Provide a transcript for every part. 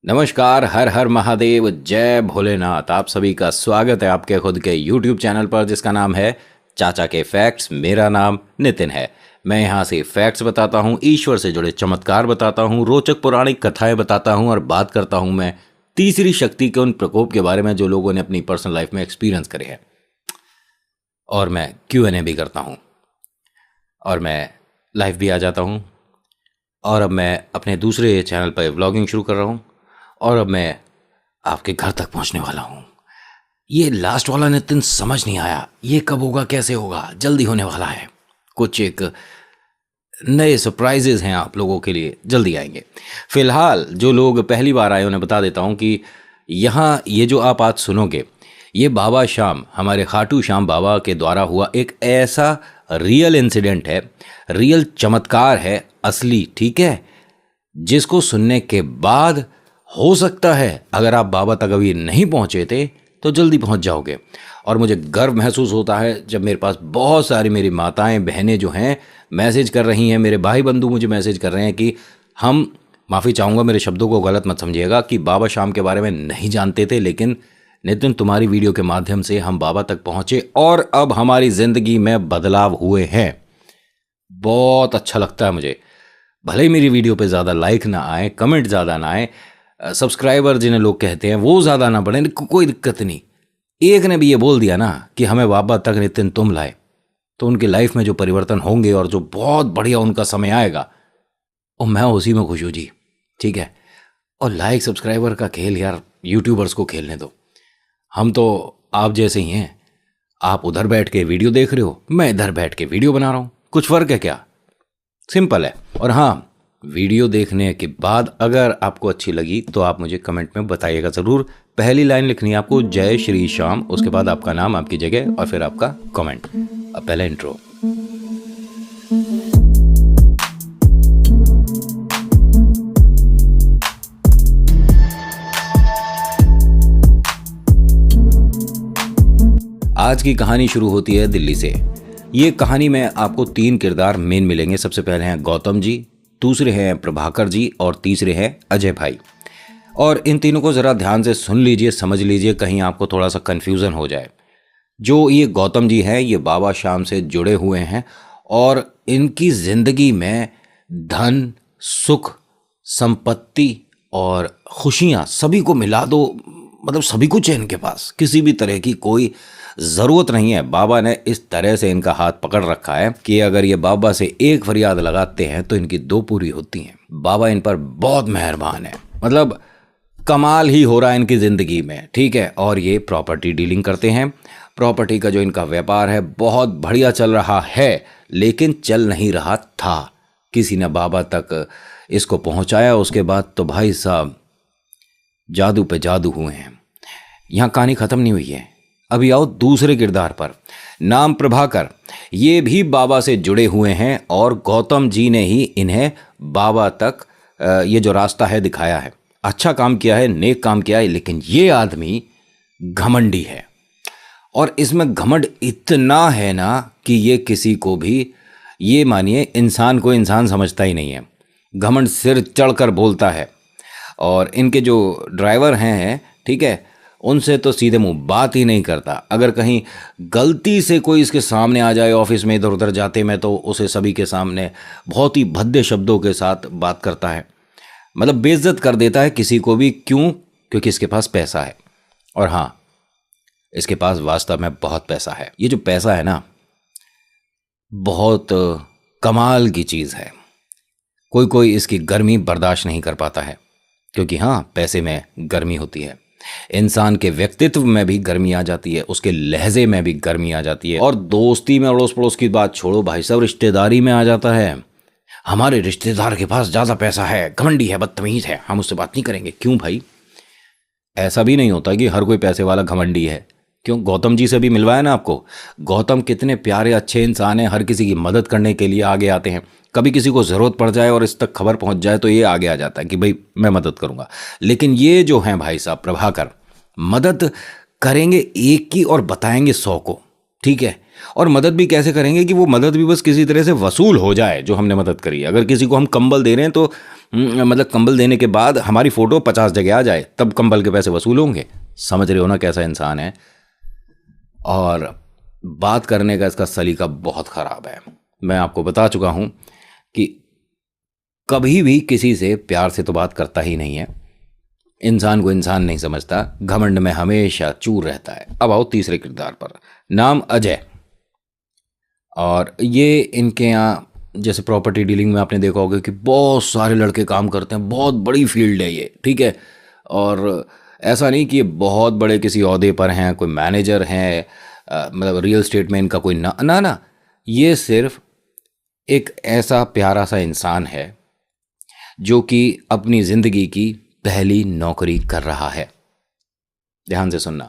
नमस्कार, हर हर महादेव, जय भोलेनाथ। आप सभी का स्वागत है आपके खुद के YouTube चैनल पर जिसका नाम है चाचा के फैक्ट्स। मेरा नाम नितिन है। मैं यहाँ से फैक्ट्स बताता हूँ, ईश्वर से जुड़े चमत्कार बताता हूँ, रोचक पौराणिक कथाएं बताता हूँ और बात करता हूँ मैं तीसरी शक्ति के उन प्रकोप के बारे में जो लोगों ने अपनी पर्सनल लाइफ में एक्सपीरियंस करे हैं। और मैं Q&A भी करता हूँ और मैं लाइव भी आ जाता हूँ। और अब मैं अपने दूसरे चैनल पर व्लॉगिंग शुरू कर रहा हूँ और अब मैं आपके घर तक पहुंचने वाला हूं। ये लास्ट वाला नितिन समझ नहीं आया, ये कब होगा, कैसे होगा। जल्दी होने वाला है। कुछ एक नए सरप्राइजेज हैं आप लोगों के लिए, जल्दी आएंगे। फिलहाल जो लोग पहली बार आए उन्हें बता देता हूं कि यहाँ ये जो आप आज सुनोगे ये बाबा श्याम, हमारे खाटू श्याम बाबा के द्वारा हुआ एक ऐसा रियल इंसिडेंट है, रियल चमत्कार है, असली, ठीक है, जिसको सुनने के बाद हो सकता है अगर आप बाबा तक अभी नहीं पहुंचे थे तो जल्दी पहुंच जाओगे। और मुझे गर्व महसूस होता है जब मेरे पास बहुत सारी मेरी माताएं बहनें जो हैं मैसेज कर रही हैं, मेरे भाई बंधु मुझे मैसेज कर रहे हैं कि हम, माफ़ी चाहूँगा मेरे शब्दों को गलत मत समझिएगा, कि बाबा श्याम के बारे में नहीं जानते थे, लेकिन नितिन तुम्हारी वीडियो के माध्यम से हम बाबा तक पहुँचे और अब हमारी ज़िंदगी में बदलाव हुए हैं। बहुत अच्छा लगता है मुझे। भले ही मेरी वीडियो पे ज़्यादा लाइक ना आए, कमेंट ज़्यादा ना आए, सब्सक्राइबर जिन्हें लोग कहते हैं वो ज़्यादा ना बढ़े, कोई दिक्कत नहीं। एक ने भी ये बोल दिया ना कि हमें बाबा तक नितिन तुम लाए, तो उनकी लाइफ में जो परिवर्तन होंगे और जो बहुत बढ़िया उनका समय आएगा, और मैं उसी में खुश हूँ जी, ठीक है। और लाइक सब्सक्राइबर का खेल यार यूट्यूबर्स को खेलने दो, हम तो आप जैसे ही हैं। आप उधर बैठ के वीडियो देख रहे हो, मैं इधर बैठ के वीडियो बना रहा हूँ, कुछ फ़र्क है क्या? सिंपल है। और हाँ, वीडियो देखने के बाद अगर आपको अच्छी लगी तो आप मुझे कमेंट में बताइएगा ज़रूर। पहली लाइन लिखनी है आपको, जय श्री श्याम, उसके बाद आपका नाम, आपकी जगह और फिर आपका कमेंट। अब पहला इंट्रो। आज की कहानी शुरू होती है दिल्ली से। ये कहानी में आपको 3 किरदार मेन मिलेंगे। सबसे पहले हैं गौतम जी, दूसरे हैं प्रभाकर जी और तीसरे हैं अजय भाई। और इन तीनों को ज़रा ध्यान से सुन लीजिए, समझ लीजिए, कहीं आपको थोड़ा सा कन्फ्यूज़न हो जाए। जो ये गौतम जी हैं ये बाबा श्याम से जुड़े हुए हैं और इनकी ज़िंदगी में धन, सुख, संपत्ति और खुशियाँ सभी को मिला दो, मतलब सभी कुछ है इनके पास, किसी भी तरह की कोई ज़रूरत नहीं है। बाबा ने इस तरह से इनका हाथ पकड़ रखा है कि अगर ये बाबा से एक फरियाद लगाते हैं तो इनकी 2 पूरी होती हैं। बाबा इन पर बहुत मेहरबान है, मतलब कमाल ही हो रहा है इनकी ज़िंदगी में, ठीक है। और ये प्रॉपर्टी डीलिंग करते हैं। प्रॉपर्टी का जो इनका व्यापार है बहुत बढ़िया चल रहा है, लेकिन चल नहीं रहा था। किसी ने बाबा तक इसको पहुंचाया, उसके बाद तो भाई साहब जादू पे जादू हुए हैं। यहाँ कहानी ख़त्म नहीं हुई है, अभी आओ दूसरे किरदार पर। नाम प्रभाकर, ये भी बाबा से जुड़े हुए हैं और गौतम जी ने ही इन्हें बाबा तक ये जो रास्ता है दिखाया है। अच्छा काम किया है, नेक काम किया है, लेकिन ये आदमी घमंडी है। और इसमें घमंड इतना है ना कि ये किसी को भी, ये मानिए इंसान को इंसान समझता ही नहीं है। घमंड सिर चढ़कर बोलता है। और इनके जो ड्राइवर हैं, ठीक है, उनसे तो सीधे मुंह बात ही नहीं करता। अगर कहीं गलती से कोई इसके सामने आ जाए ऑफिस में इधर उधर जाते में, तो उसे सभी के सामने बहुत ही भद्दे शब्दों के साथ बात करता है, मतलब बेइज्जत कर देता है किसी को भी। क्यों? क्योंकि इसके पास पैसा है। और हाँ, इसके पास वास्तव में बहुत पैसा है। ये जो पैसा है ना, बहुत कमाल की चीज़ है। कोई कोई इसकी गर्मी बर्दाश्त नहीं कर पाता है, क्योंकि हाँ, पैसे में गर्मी होती है। इंसान के व्यक्तित्व में भी गर्मी आ जाती है, उसके लहजे में भी गर्मी आ जाती है। और दोस्ती में अड़ोस पड़ोस की बात छोड़ो भाई साहब, रिश्तेदारी में आ जाता है। हमारे रिश्तेदार के पास ज़्यादा पैसा है, घमंडी है, बदतमीज है, हम उससे बात नहीं करेंगे। क्यों भाई? ऐसा भी नहीं होता कि हर कोई पैसे वाला घमंडी है। क्यों? गौतम जी से भी मिलवाया ना आपको। गौतम कितने प्यारे अच्छे इंसान हैं, हर किसी की मदद करने के लिए आगे आते हैं। कभी किसी को ज़रूरत पड़ जाए और इस तक खबर पहुंच जाए तो ये आगे आ जाता है कि भाई मैं मदद करूंगा। लेकिन ये जो हैं भाई साहब प्रभाकर, मदद करेंगे एक की और बताएंगे 100 को, ठीक है। और मदद भी कैसे करेंगे कि वो मदद भी बस किसी तरह से वसूल हो जाए जो हमने मदद करी है। अगर किसी को हम कंबल दे रहे हैं तो मतलब कंबल देने के बाद हमारी फ़ोटो 50 जगह आ जाए तब कंबल के पैसे वसूल होंगे। समझ रहे हो ना कैसा इंसान है। और बात करने का इसका सलीका बहुत ख़राब है। मैं आपको बता चुका हूँ कि कभी भी किसी से प्यार से तो बात करता ही नहीं है, इंसान को इंसान नहीं समझता, घमंड में हमेशा चूर रहता है। अब आओ तीसरे किरदार पर, नाम अजय। और ये इनके यहाँ जैसे प्रॉपर्टी डीलिंग में आपने देखा होगा कि बहुत सारे लड़के काम करते हैं, बहुत बड़ी फील्ड है ये, ठीक है। और ऐसा नहीं कि ये बहुत बड़े किसी ओहदे पर हैं, कोई मैनेजर हैं, मतलब रियल एस्टेट में इनका कोई ना ना ना, ये सिर्फ एक ऐसा प्यारा सा इंसान है जो कि अपनी ज़िंदगी की पहली नौकरी कर रहा है। ध्यान से सुनना,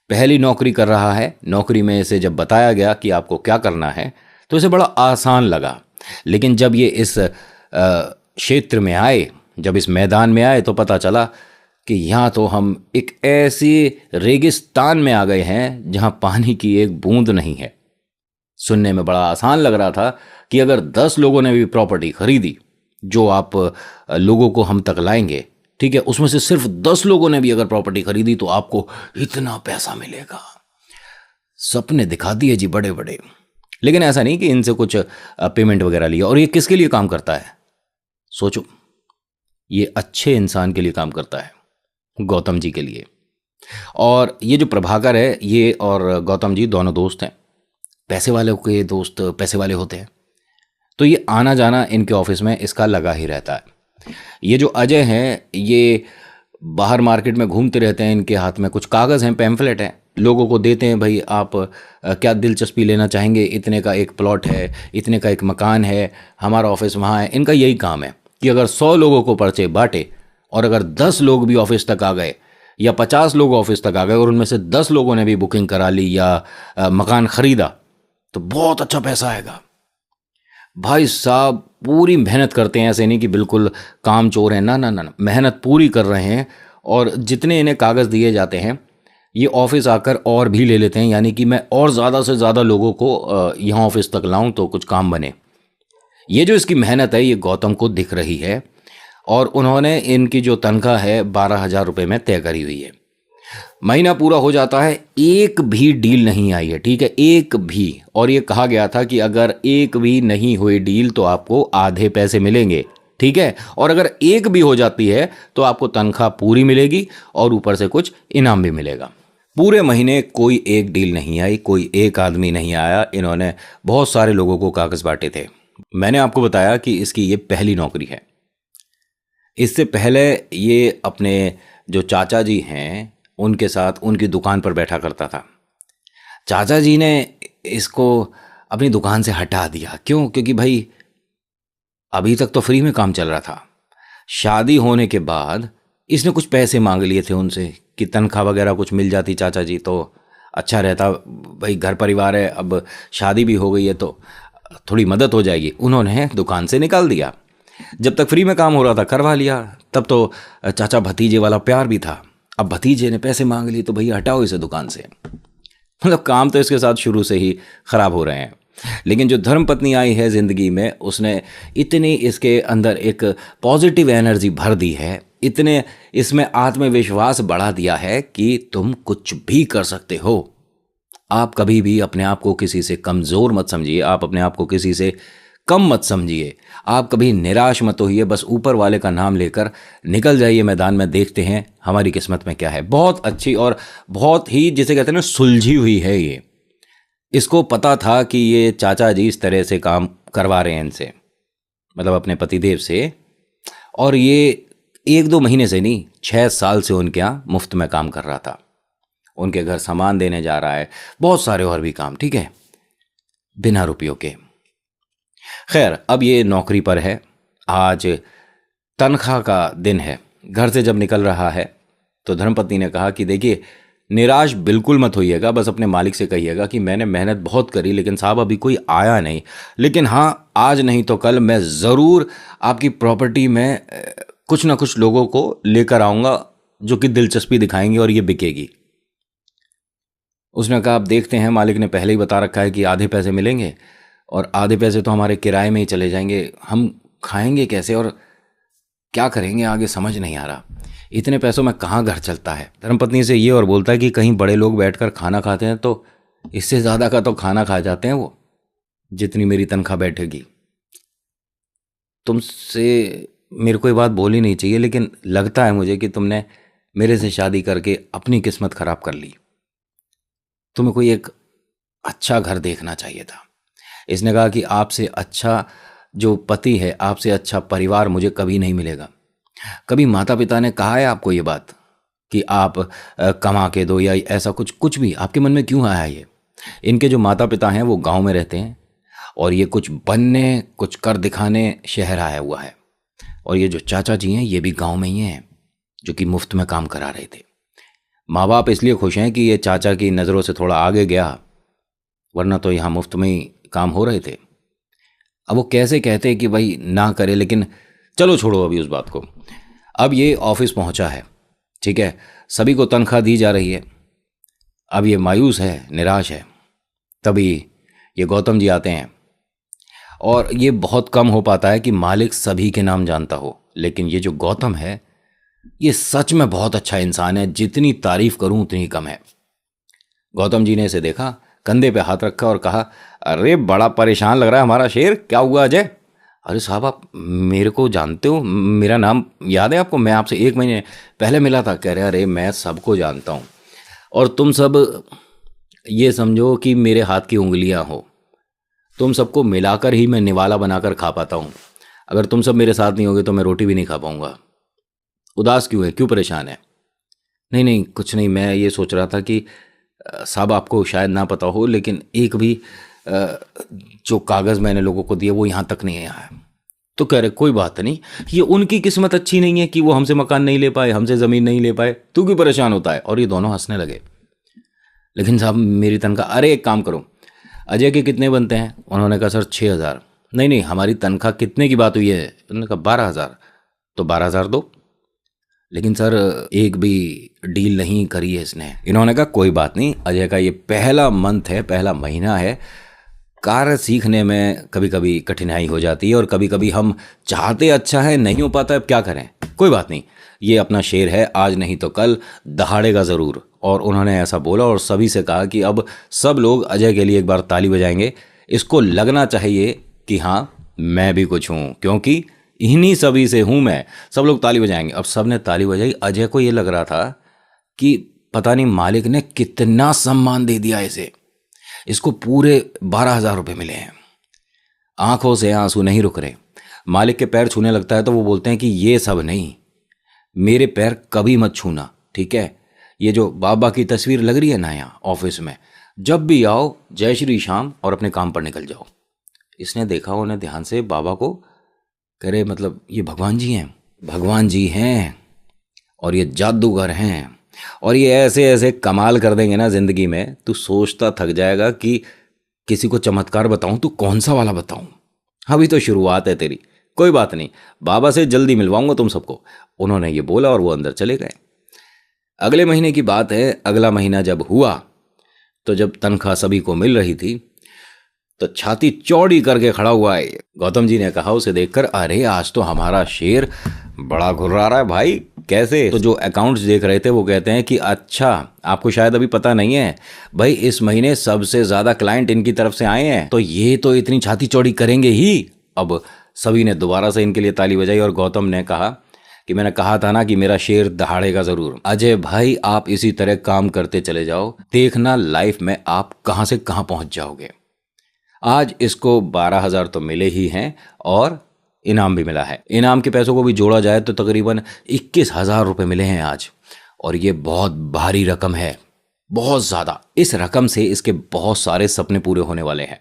पहली नौकरी कर रहा है। नौकरी में इसे जब बताया गया कि आपको क्या करना है तो इसे बड़ा आसान लगा, लेकिन जब ये इस क्षेत्र में आए, जब इस मैदान में आए तो पता चला कि यहाँ तो हम एक ऐसी रेगिस्तान में आ गए हैं जहाँ पानी की एक बूंद नहीं है। सुनने में बड़ा आसान लग रहा था कि अगर 10 लोगों ने भी प्रॉपर्टी खरीदी जो आप लोगों को हम तक लाएंगे, ठीक है, उसमें से सिर्फ 10 लोगों ने भी अगर प्रॉपर्टी खरीदी तो आपको इतना पैसा मिलेगा। सपने दिखा दिए जी बड़े बड़े। लेकिन ऐसा नहीं कि इनसे कुछ पेमेंट वगैरह लिया। और ये किसके लिए काम करता है सोचो, ये अच्छे इंसान के लिए काम करता है, गौतम जी के लिए। और ये जो प्रभाकर है, ये और गौतम जी दोनों दोस्त हैं, पैसे वाले के दोस्त पैसे वाले होते हैं, तो ये आना जाना इनके ऑफिस में इसका लगा ही रहता है। ये जो अजय हैं, ये बाहर मार्केट में घूमते रहते हैं, इनके हाथ में कुछ कागज़ हैं, पैम्फलेट हैं, लोगों को देते हैं, भाई आप क्या दिलचस्पी लेना चाहेंगे, इतने का एक प्लॉट है, इतने का एक मकान है, हमारा ऑफिस वहाँ है। इनका यही काम है कि अगर 100 लोगों को पर्चे बांटे और अगर 10 लोग भी ऑफिस तक आ गए या 50 लोग ऑफिस तक आ गए और उनमें से 10 लोगों ने भी बुकिंग करा ली या मकान ख़रीदा तो बहुत अच्छा पैसा आएगा। भाई साहब पूरी मेहनत करते हैं, ऐसे नहीं कि बिल्कुल काम चोर हैं, ना ना ना, मेहनत पूरी कर रहे हैं। और जितने इन्हें कागज़ दिए जाते हैं ये ऑफिस आकर और भी ले लेते हैं, यानी कि मैं और ज़्यादा से ज़्यादा लोगों को यहाँ ऑफिस तक लाऊं तो कुछ काम बने। ये जो इसकी मेहनत है ये गौतम को दिख रही है और उन्होंने इनकी जो तनख्वाह है 12,000 रुपये में तय करी हुई है। महीना पूरा हो जाता है, एक भी डील नहीं आई है, ठीक है, एक भी। और ये कहा गया था कि अगर एक भी नहीं हुई डील तो आपको आधे पैसे मिलेंगे, ठीक है, और अगर एक भी हो जाती है तो आपको तनख्वाह पूरी मिलेगी और ऊपर से कुछ इनाम भी मिलेगा। पूरे महीने कोई एक डील नहीं आई, कोई एक आदमी नहीं आया। इन्होंने बहुत सारे लोगों को कागज़ बांटे थे। मैंने आपको बताया कि इसकी ये पहली नौकरी है। इससे पहले ये अपने जो चाचा जी हैं उनके साथ उनकी दुकान पर बैठा करता था। चाचा जी ने इसको अपनी दुकान से हटा दिया। क्यों? क्योंकि भाई अभी तक तो फ्री में काम चल रहा था। शादी होने के बाद इसने कुछ पैसे मांग लिए थे उनसे कि तनख्वाह वगैरह कुछ मिल जाती चाचा जी तो अच्छा रहता, भाई घर परिवार है, अब शादी भी हो गई है तो थोड़ी मदद हो जाएगी। उन्होंने दुकान से निकाल दिया। जब तक फ्री में काम हो रहा था करवा लिया, तब तो चाचा भतीजे वाला प्यार भी था। अब भतीजे ने पैसे मांग लिए तो भैया हटाओ इसे दुकान से। मतलब काम तो इसके साथ शुरू से ही ख़राब हो रहे हैं। लेकिन जो धर्मपत्नी आई है ज़िंदगी में, उसने इतनी इसके अंदर एक पॉजिटिव एनर्जी भर दी है, इतने इसमें आत्मविश्वास बढ़ा दिया है कि तुम कुछ भी कर सकते हो। आप कभी भी अपने आप को किसी से कमज़ोर मत समझिए, आप अपने आप को किसी से कम मत समझिए, आप कभी निराश मत होइए। बस ऊपर वाले का नाम लेकर निकल जाइए मैदान में, देखते हैं हमारी किस्मत में क्या है। बहुत अच्छी और बहुत ही जिसे कहते हैं ना सुलझी हुई है ये। इसको पता था कि ये चाचा जी इस तरह से काम करवा रहे हैं इनसे, मतलब अपने पतिदेव से, और ये 1-2 महीने से नहीं 6 साल से उनके यहाँ मुफ्त में काम कर रहा था। उनके घर सामान देने जा रहा है, बहुत सारे और भी काम, ठीक है, बिना रुपयों के। खैर अब ये नौकरी पर है। आज तनख्वाह का दिन है। घर से जब निकल रहा है तो धर्मपत्नी ने कहा कि देखिए निराश बिल्कुल मत होइएगा, बस अपने मालिक से कहिएगा कि मैंने मेहनत बहुत करी लेकिन साहब अभी कोई आया नहीं, लेकिन हाँ आज नहीं तो कल मैं ज़रूर आपकी प्रॉपर्टी में कुछ ना कुछ लोगों को लेकर आऊँगा जो कि दिलचस्पी दिखाएंगे और ये बिकेगी। उसने कहा, अब देखते हैं, मालिक ने पहले ही बता रखा है कि आधे पैसे मिलेंगे और आधे पैसे तो हमारे किराए में ही चले जाएंगे, हम खाएंगे कैसे और क्या करेंगे आगे समझ नहीं आ रहा, इतने पैसों में कहाँ घर चलता है। धर्मपत्नी से ये और बोलता है कि कहीं बड़े लोग बैठकर खाना खाते हैं तो इससे ज़्यादा का तो खाना खा जाते हैं वो, जितनी मेरी तनख्वाह बैठेगी। तुमसे मेरे को ये बात बोलनी नहीं चाहिए, लेकिन लगता है मुझे कि तुमने मेरे से शादी करके अपनी किस्मत खराब कर ली। तुम्हें कोई एक अच्छा घर देखना चाहिए था। इसने कहा कि आपसे अच्छा जो पति है, आपसे अच्छा परिवार मुझे कभी नहीं मिलेगा। कभी माता पिता ने कहा है आपको ये बात कि आप कमा के दो या ऐसा कुछ, कुछ भी आपके मन में क्यों आया ये? इनके जो माता पिता हैं वो गांव में रहते हैं और ये कुछ बनने कुछ कर दिखाने शहर आया हुआ है, और ये जो चाचा जी हैं ये भी गांव में ही हैं जो कि मुफ्त में काम करा रहे थे। माँ बाप इसलिए खुश हैं कि ये चाचा की नज़रों से थोड़ा आगे गया, वरना तो यहाँ मुफ्त में ही काम हो रहे थे। अब वो कैसे कहते कि भाई ना करे, लेकिन चलो छोड़ो अभी उस बात को। अब ये ऑफिस पहुंचा है, ठीक है, सभी को तनख्वाह दी जा रही है। अब ये मायूस है, निराश है। तभी ये गौतम जी आते हैं, और ये बहुत कम हो पाता है कि मालिक सभी के नाम जानता हो, लेकिन ये जो गौतम है ये सच में बहुत अच्छा इंसान है, जितनी तारीफ करूं उतनी कम है। गौतम जी ने इसे देखा, कंधे पे हाथ रखा और कहा, अरे बड़ा परेशान लग रहा है हमारा शेर, क्या हुआ अजय? अरे साहब आप मेरे को जानते हो, मेरा नाम याद है आपको, मैं आपसे 1 महीने पहले मिला था। कह रहे अरे मैं सबको जानता हूँ, और तुम सब ये समझो कि मेरे हाथ की उंगलियाँ हो, तुम सबको मिलाकर ही मैं निवाला बनाकर खा पाता हूँ। अगर तुम सब मेरे साथ नहीं होगे तो मैं रोटी भी नहीं खा पाऊँगा। उदास क्यों है, क्यों परेशान है? नहीं नहीं कुछ नहीं, मैं ये सोच रहा था कि साहब आपको शायद ना पता हो, लेकिन एक भी जो कागज़ मैंने लोगों को दिए वो यहाँ तक नहीं आया है। तो कह रहे कोई बात नहीं, ये उनकी किस्मत अच्छी नहीं है कि वो हमसे मकान नहीं ले पाए, हमसे ज़मीन नहीं ले पाए, तू क्यों परेशान होता है? और ये दोनों हंसने लगे। लेकिन साहब मेरी तनख्वाह, अरे एक काम करो, अजय के कितने बनते हैं? उन्होंने कहा सर 6,000। नहीं नहीं हमारी तनख्वाह कितने की बात हुई है? उन्होंने कहा 12,000। तो 12,000 दो। लेकिन सर एक भी डील नहीं करी है इसने। इन्होंने कहा कोई बात नहीं, अजय का ये पहला मंथ है, पहला महीना है, कार्य सीखने में कभी कभी कठिनाई हो जाती है और कभी कभी हम चाहते अच्छा है नहीं हो पाता है, अब क्या करें, कोई बात नहीं, ये अपना शेर है, आज नहीं तो कल दहाड़ेगा ज़रूर। और उन्होंने ऐसा बोला और सभी से कहा कि अब सब लोग अजय के लिए एक बार ताली बजाएंगे, इसको लगना चाहिए कि हाँ मैं भी कुछ हूँ, क्योंकि इन्हीं सभी से हूँ मैं। सब लोग ताली बजाएंगे। अब सब ने ताली बजाई। अजय को ये लग रहा था कि पता नहीं मालिक ने कितना सम्मान दे दिया इसे, इसको पूरे 12,000 रुपये मिले हैं। आंखों से आंसू नहीं रुक रहे। मालिक के पैर छूने लगता है तो वो बोलते हैं कि ये सब नहीं, मेरे पैर कभी मत छूना, ठीक है? ये जो बाबा की तस्वीर लग रही है ना यहाँ ऑफिस में, जब भी आओ जय श्री श्याम और अपने काम पर निकल जाओ। इसने देखा उन्हें ध्यान से, बाबा को, कह रहे मतलब ये भगवान जी हैं, भगवान जी हैं और ये जादूगर हैं, और ये ऐसे ऐसे कमाल कर देंगे ना ज़िंदगी में, तू सोचता थक जाएगा कि किसी को चमत्कार बताऊं तो कौन सा वाला बताऊं, अभी तो शुरुआत है तेरी, कोई बात नहीं, बाबा से जल्दी मिलवाऊंगा तुम सबको। उन्होंने ये बोला और वो अंदर चले गए। अगले महीने की बात है। अगला महीना जब हुआ तो जब तनख्वाह सभी को मिल रही थी तो छाती चौड़ी करके खड़ा हुआ है। गौतम जी ने कहा उसे देखकर, अरे आज तो हमारा शेर बड़ा घुर्रा रहा है भाई, कैसे? तो जो अकाउंट्स देख रहे थे वो कहते हैं कि अच्छा आपको शायद अभी पता नहीं है भाई, इस महीने सबसे ज़्यादा क्लाइंट इनकी तरफ से आए हैं, तो ये तो इतनी छाती चौड़ी करेंगे ही। अब सभी ने दोबारा से इनके लिए ताली बजाई और गौतम ने कहा कि मैंने कहा था ना कि मेरा शेर दहाड़ेगा ज़रूर। अजय भाई आप इसी तरह काम करते चले जाओ, देखना लाइफ में आप कहाँ से कहाँ पहुँच जाओगे। आज इसको 12,000 तो मिले ही हैं और इनाम भी मिला है। इनाम के पैसों को भी जोड़ा जाए तो तकरीबन 21,000 रुपये मिले हैं आज, और ये बहुत भारी रकम है, बहुत ज़्यादा। इस रकम से इसके बहुत सारे सपने पूरे होने वाले हैं।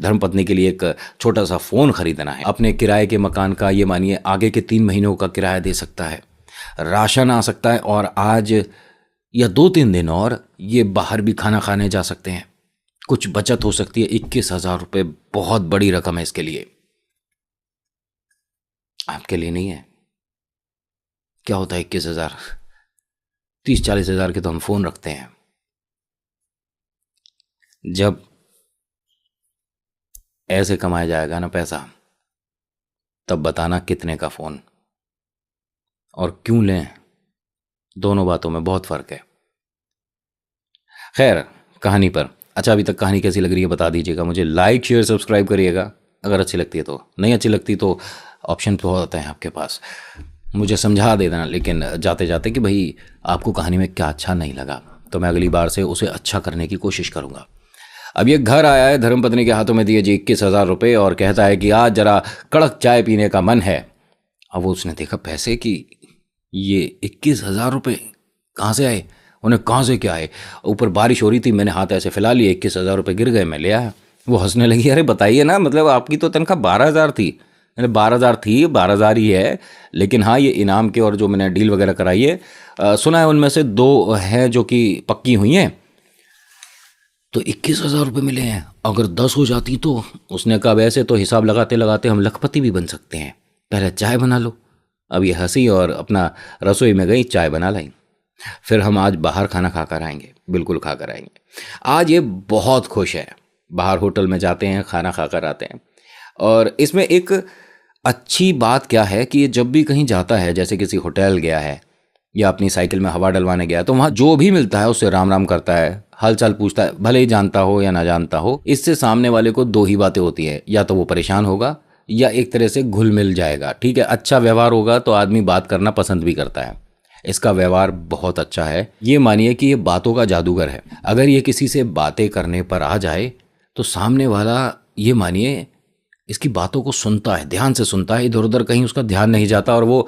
धर्मपत्नी के लिए एक छोटा सा फ़ोन खरीदना है, अपने किराए के मकान का ये मानिए आगे के 3 महीनों का किराया दे सकता है, राशन आ सकता है, और आज या 2-3 दिन और ये बाहर भी खाना खाने जा सकते हैं, कुछ बचत हो सकती है। 21,000 रुपये बहुत बड़ी रकम है इसके लिए। आपके लिए नहीं है? क्या होता है 21,000? 30-40 हज़ार के तो हम फ़ोन रखते हैं। जब ऐसे कमाया जाएगा ना पैसा, तब बताना कितने का फ़ोन और क्यों लें। दोनों बातों में बहुत फ़र्क है। खैर, कहानी पर। अच्छा, अभी तक कहानी कैसी लग रही है बता दीजिएगा मुझे। लाइक शेयर सब्सक्राइब करिएगा अगर अच्छी लगती है तो। नहीं अच्छी लगती तो ऑप्शन तो होता है आपके पास, मुझे समझा दे देना लेकिन जाते जाते कि भाई आपको कहानी में क्या अच्छा नहीं लगा, तो मैं अगली बार से उसे अच्छा करने की कोशिश करूँगा। अब ये घर आया है, धर्मपत्नी के हाथों में दिए जी 21,000 रुपये और कहता है कि आज जरा कड़क चाय पीने का मन है। अब वो उसने देखा पैसे की, ये 21,000 रुपये कहाँ से आए, उन्हें कहाँ से क्या आए। ऊपर बारिश हो रही थी, मैंने हाथ ऐसे फैला लिए, 21,000 रुपये गिर गए, मैं ले आया। वो हंसने लगी, अरे बताइए ना, मतलब आपकी तो तनख्वाह 12,000 थी। मैंने 12,000 थी, 12,000 ही है, लेकिन हाँ ये इनाम के और जो मैंने डील वगैरह कराई है, सुना है उनमें से 2 हैं जो कि पक्की हुई हैं, तो 21,000 रुपये मिले हैं। अगर 10 हो जाती तो। उसने कहा वैसे तो हिसाब लगाते लगाते हम लखपति भी बन सकते हैं, पहले चाय बना लो। अब ये हंसी और अपना रसोई में गई, चाय बना लाई। फिर हम आज बाहर खाना खाकर आएंगे, बिल्कुल खाकर आएंगे। आज ये बहुत खुश है, बाहर होटल में जाते हैं, खाना खाकर आते हैं। और इसमें एक अच्छी बात क्या है कि ये जब भी कहीं जाता है, जैसे किसी होटल गया है या अपनी साइकिल में हवा डलवाने गया, तो वहाँ जो भी मिलता है उससे राम राम करता है, हालचाल पूछता है, भले ही जानता हो या ना जानता हो। इससे सामने वाले को 2 ही बातें होती है, या तो वो परेशान होगा या एक तरह से घुल मिल जाएगा। ठीक है, अच्छा व्यवहार होगा तो आदमी बात करना पसंद भी करता है। इसका व्यवहार बहुत अच्छा है, ये मानिए कि ये बातों का जादूगर है। अगर ये किसी से बातें करने पर आ जाए तो सामने वाला, ये मानिए, इसकी बातों को सुनता है, ध्यान से सुनता है, इधर उधर कहीं उसका ध्यान नहीं जाता और वो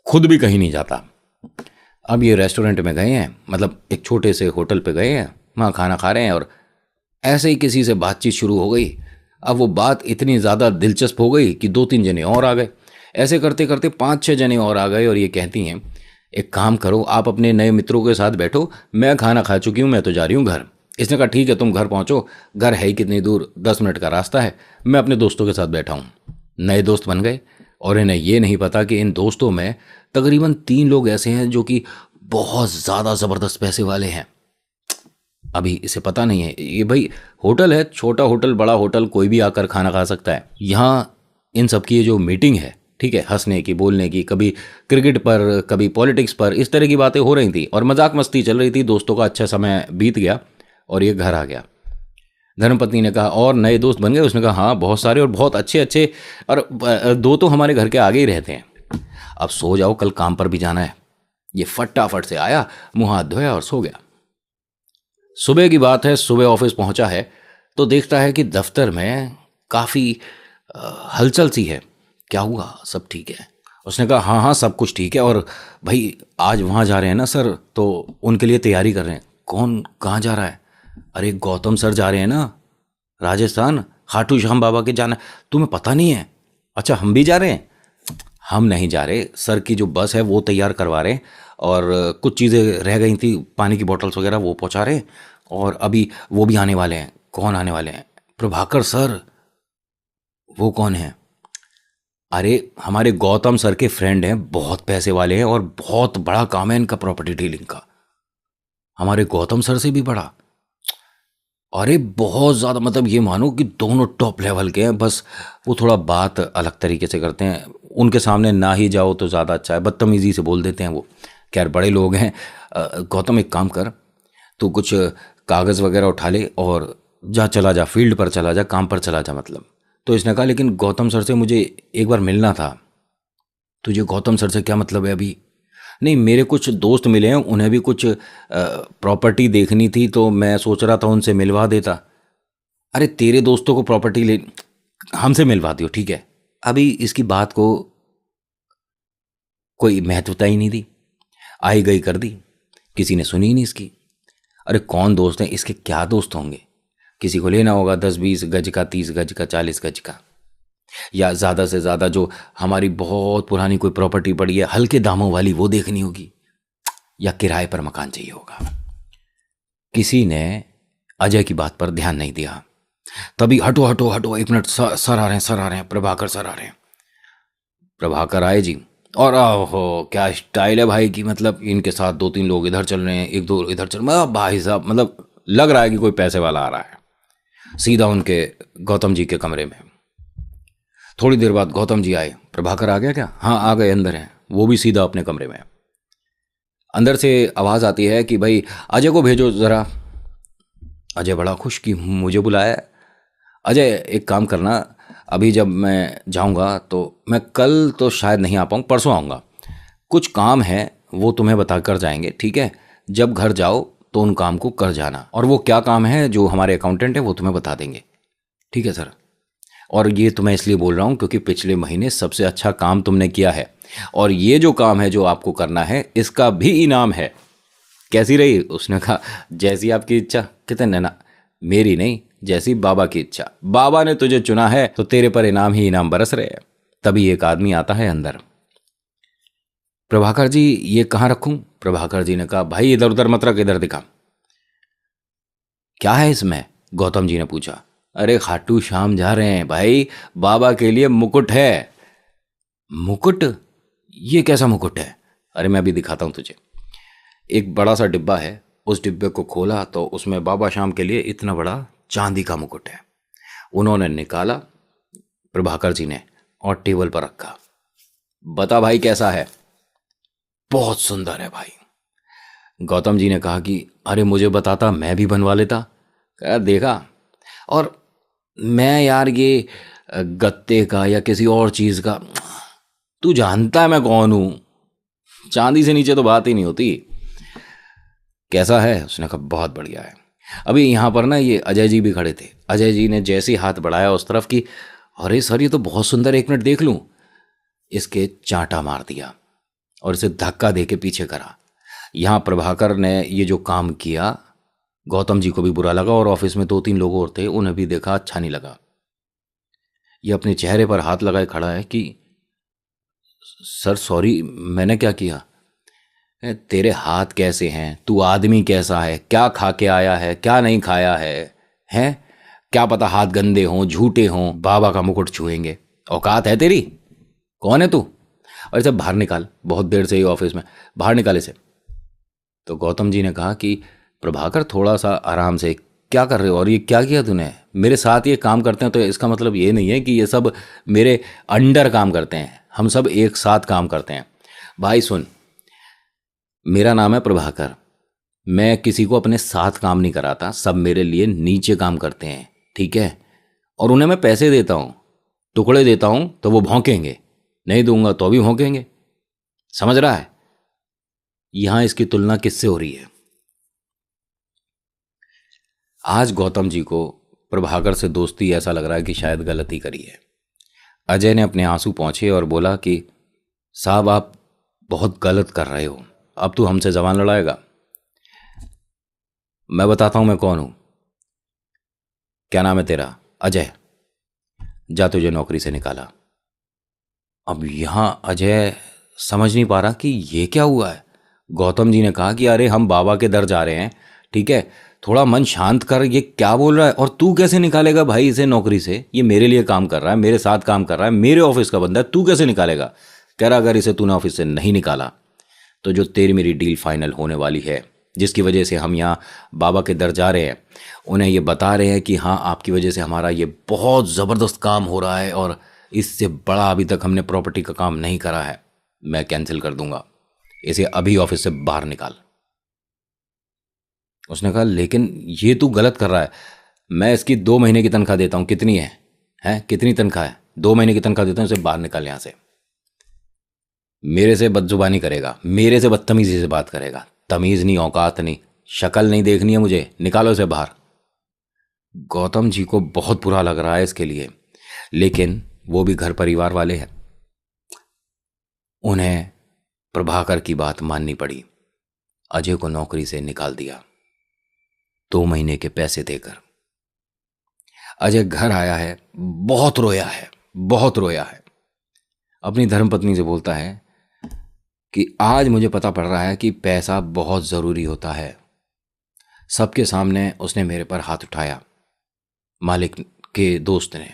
खुद भी कहीं नहीं जाता। अब ये रेस्टोरेंट में गए हैं, मतलब एक छोटे से होटल पे गए हैं, वहाँ खाना खा रहे हैं और ऐसे ही किसी से बातचीत शुरू हो गई। अब वो बात इतनी ज़्यादा दिलचस्प हो गई कि 2-3 जने और आ गए। ऐसे करते करते 5-6 जने और आ गए और ये कहती हैं, एक काम करो, आप अपने नए मित्रों के साथ बैठो, मैं खाना खा चुकी हूँ, मैं तो जा रही हूँ घर। इसने कहा ठीक है, तुम घर पहुँचो, घर है ही कितनी दूर, 10 मिनट का रास्ता है, मैं अपने दोस्तों के साथ बैठा हूँ। नए दोस्त बन गए और इन्हें ये नहीं पता कि इन दोस्तों में तकरीबन 3 लोग ऐसे हैं जो कि बहुत ज़्यादा ज़बरदस्त पैसे वाले हैं। अभी इसे पता नहीं है, ये भाई होटल है, छोटा होटल बड़ा होटल, कोई भी आकर खाना खा सकता है। यहाँ इन सब की ये जो मीटिंग है, ठीक है, हंसने की, बोलने की, कभी क्रिकेट पर, कभी पॉलिटिक्स पर, इस तरह की बातें हो रही थी और मजाक मस्ती चल रही थी। दोस्तों का अच्छा समय बीत गया और ये घर आ गया। धर्मपत्नी ने कहा और नए दोस्त बन गए? उसने कहा हाँ बहुत सारे और बहुत अच्छे अच्छे, और 2 तो हमारे घर के आगे ही रहते हैं। अब सो जाओ, कल काम पर भी जाना है। ये फटाफट से आया, मुंह हाथ धोया और सो गया। सुबह की बात है, सुबह ऑफिस पहुंचा है तो देखता है कि दफ्तर में काफ़ी हलचल सी है। क्या हुआ, सब ठीक है? उसने कहा हाँ हाँ सब कुछ ठीक है, और भाई आज वहाँ जा रहे हैं ना सर, तो उनके लिए तैयारी कर रहे हैं। कौन, कहाँ जा रहा है? अरे गौतम सर जा रहे हैं ना राजस्थान, खाटू श्याम बाबा के जाना। तुम्हें पता नहीं है? अच्छा हम भी जा रहे हैं। हम नहीं जा रहे, सर की जो बस है वो तैयार करवा रहे हैं और कुछ चीज़ें रह गई थी, पानी की बोतल्स वगैरह वो पहुंचा रहे हैं, और अभी वो भी आने वाले हैं। कौन आने वाले हैं? प्रभाकर सर। वो कौन है? अरे हमारे गौतम सर के फ्रेंड हैं, बहुत पैसे वाले हैं और बहुत बड़ा काम है इनका प्रॉपर्टी डीलिंग का। हमारे गौतम सर से भी बड़ा? अरे बहुत ज़्यादा, मतलब ये मानो कि दोनों टॉप लेवल के हैं, बस वो थोड़ा बात अलग तरीके से करते हैं। उनके सामने ना ही जाओ तो ज़्यादा अच्छा है, बदतमीज़ी से बोल देते हैं वो। खैर बड़े लोग हैं। गौतम एक काम कर, तू कुछ कागज़ वगैरह उठा ले और जा, चला जा, फील्ड पर चला जा, काम पर चला जा मतलब। तो इसने कहा लेकिन गौतम सर से मुझे एक बार मिलना था। तुझे गौतम सर से क्या मतलब है अभी? नहीं, मेरे कुछ दोस्त मिले हैं, उन्हें भी कुछ प्रॉपर्टी देखनी थी तो मैं सोच रहा था उनसे मिलवा देता। अरे तेरे दोस्तों को प्रॉपर्टी ले, हमसे मिलवा दियो ठीक है। अभी इसकी बात को कोई महत्वता ही नहीं दी, आई गई कर दी, किसी ने सुनी ही नहीं इसकी। अरे कौन दोस्त हैं इसके, क्या दोस्त होंगे? किसी को लेना होगा 10-20 गज का, 30 गज का, 40 गज का, या ज़्यादा से ज़्यादा जो हमारी बहुत पुरानी कोई प्रॉपर्टी पड़ी है हल्के दामों वाली, वो देखनी होगी, या किराए पर मकान चाहिए होगा। किसी ने अजय की बात पर ध्यान नहीं दिया। तभी हटो हटो हटो, 1 मिनट, सर आ रहे हैं, सर आ रहे हैं, प्रभाकर सर आ रहे हैं। प्रभाकर आए जी, और ओहो क्या स्टाइल है भाई की, मतलब इनके साथ 2-3 लोग इधर चल रहे हैं, 1-2 इधर चल, मतलब भाई साहब, मतलब लग रहा है कि कोई पैसे वाला आ रहा है। सीधा उनके गौतम जी के कमरे में। थोड़ी देर बाद गौतम जी आए। प्रभाकर आ गया क्या? हाँ आ गए, अंदर हैं। वो भी सीधा अपने कमरे में। अंदर से आवाज़ आती है कि भाई अजय को भेजो ज़रा। अजय बड़ा खुश कि मुझे बुलाया है। अजय एक काम करना, अभी जब मैं जाऊंगा तो मैं कल तो शायद नहीं आ पाऊँ, परसों आऊँगा। कुछ काम है वो तुम्हें बता कर जाएंगे, ठीक है? जब घर जाओ तो उन काम को कर जाना, और वो क्या काम है जो हमारे अकाउंटेंट है वो तुम्हें बता देंगे, ठीक है सर? और ये तो मैं इसलिए बोल रहा हूँ क्योंकि पिछले महीने सबसे अच्छा काम तुमने किया है, और ये जो काम है जो आपको करना है इसका भी इनाम है। कैसी रही? उसने कहा जैसी आपकी इच्छा। कहते नैना मेरी नहीं, जैसी बाबा की इच्छा। बाबा ने तुझे चुना है तो तेरे पर इनाम ही इनाम बरस रहे हैं। तभी एक आदमी आता है अंदर। प्रभाकर जी ये कहाँ रखूं? प्रभाकर जी ने कहा भाई इधर उधर मत रख, इधर दिखा। क्या है इसमें? गौतम जी ने पूछा। अरे खाटू श्याम जा रहे हैं भाई, बाबा के लिए मुकुट है। मुकुट? ये कैसा मुकुट है? अरे मैं अभी दिखाता हूं तुझे। एक बड़ा सा डिब्बा है, उस डिब्बे को खोला तो उसमें बाबा श्याम के लिए इतना बड़ा चांदी का मुकुट है। उन्होंने निकाला, प्रभाकर जी ने, और टेबल पर रखा। बता भाई कैसा है? बहुत सुंदर है भाई। गौतम जी ने कहा कि अरे मुझे बताता मैं भी बनवा लेता। कहा देखा, और मैं यार ये गत्ते का या किसी और चीज़ का, तू जानता है मैं कौन हूँ, चांदी से नीचे तो बात ही नहीं होती। कैसा है? उसने कहा बहुत बढ़िया है। अभी यहाँ पर ना ये अजय जी भी खड़े थे। अजय जी ने जैसे ही हाथ बढ़ाया उस तरफ की, अरे सर ये तो बहुत सुंदर, एक मिनट देख लूँ। इसके चांटा मार दिया और इसे धक्का दे के पीछे करा। यहाँ प्रभाकर ने ये जो काम किया, गौतम जी को भी बुरा लगा, और ऑफिस में 2-3 लोग और थे, उन्हें भी देखा अच्छा नहीं लगा। ये अपने चेहरे पर हाथ लगाए खड़ा है कि सर सॉरी, मैंने क्या किया? तेरे हाथ कैसे हैं? तू आदमी कैसा है? क्या खा के आया है, क्या नहीं खाया है? हैं? क्या पता हाथ गंदे हों, झूठे हों, बाबा का मुकुट छुएंगे। औकात है तेरी? कौन है तू? और इसे बाहर निकाल, बहुत देर से ही ऑफिस में, बाहर निकाल इसे। तो गौतम जी ने कहा कि प्रभाकर थोड़ा सा आराम से, क्या कर रहे हो और ये क्या किया तूने? मेरे साथ ये काम करते हैं तो इसका मतलब ये नहीं है कि ये सब मेरे अंडर काम करते हैं, हम सब एक साथ काम करते हैं। भाई सुन, मेरा नाम है प्रभाकर, मैं किसी को अपने साथ काम नहीं कराता, सब मेरे लिए नीचे काम करते हैं, ठीक है? और उन्हें मैं पैसे देता हूँ, टुकड़े देता हूँ तो वो भौंकेंगे, नहीं दूंगा तो भी भौंकेंगे। समझ रहा है? यहां इसकी तुलना किससे हो रही है? आज गौतम जी को प्रभाकर से दोस्ती ऐसा लग रहा है कि शायद गलती करी है। अजय ने अपने आंसू पोंछे और बोला कि साहब आप बहुत गलत कर रहे हो, अब तू हमसे जबान लड़ाएगा? मैं बताता हूं मैं कौन हूं। क्या नाम है तेरा? अजय। जा तुझे नौकरी से निकाला। अब यहां अजय समझ नहीं पा रहा कि ये क्या हुआ है। गौतम जी ने कहा कि अरे हम बाबा के दर जा रहे हैं, ठीक है, थोड़ा मन शांत कर, ये क्या बोल रहा है? और तू कैसे निकालेगा भाई इसे नौकरी से? ये मेरे लिए काम कर रहा है, मेरे साथ काम कर रहा है, मेरे ऑफिस का बंदा है, तू कैसे निकालेगा? कह रहा अगर इसे तूने ऑफिस से नहीं निकाला तो जो तेरी मेरी डील फाइनल होने वाली है, जिसकी वजह से हम यहाँ बाबा के दर जा रहे हैं, उन्हें ये बता रहे हैं कि हाँ आपकी वजह से हमारा ये बहुत ज़बरदस्त काम हो रहा है और इससे बड़ा अभी तक हमने प्रॉपर्टी का काम नहीं करा है, मैं कैंसिल कर दूंगा, इसे अभी ऑफिस से बाहर निकाल। उसने कहा लेकिन ये तू गलत कर रहा है, मैं इसकी 2 महीने की तनख्वाह देता हूँ। कितनी है? हैं कितनी तनख्वाह है? 2 महीने की तनख्वाह देता हूँ, इसे बाहर निकाल यहाँ से। मेरे से बदजुबानी करेगा, मेरे से बदतमीजी से बात करेगा, तमीज़ नहीं, औकात नहीं, शक्ल नहीं देखनी है मुझे, निकालो इसे बाहर। गौतम जी को बहुत बुरा लग रहा है इसके लिए, लेकिन वो भी घर परिवार वाले हैं, उन्हें प्रभाकर की बात माननी पड़ी। अजय को नौकरी से निकाल दिया 2 महीने के पैसे देकर। अजय घर आया है, बहुत रोया है, बहुत रोया है। अपनी धर्मपत्नी से बोलता है कि आज मुझे पता पड़ रहा है कि पैसा बहुत ज़रूरी होता है। सबके सामने उसने मेरे पर हाथ उठाया, मालिक के दोस्त ने।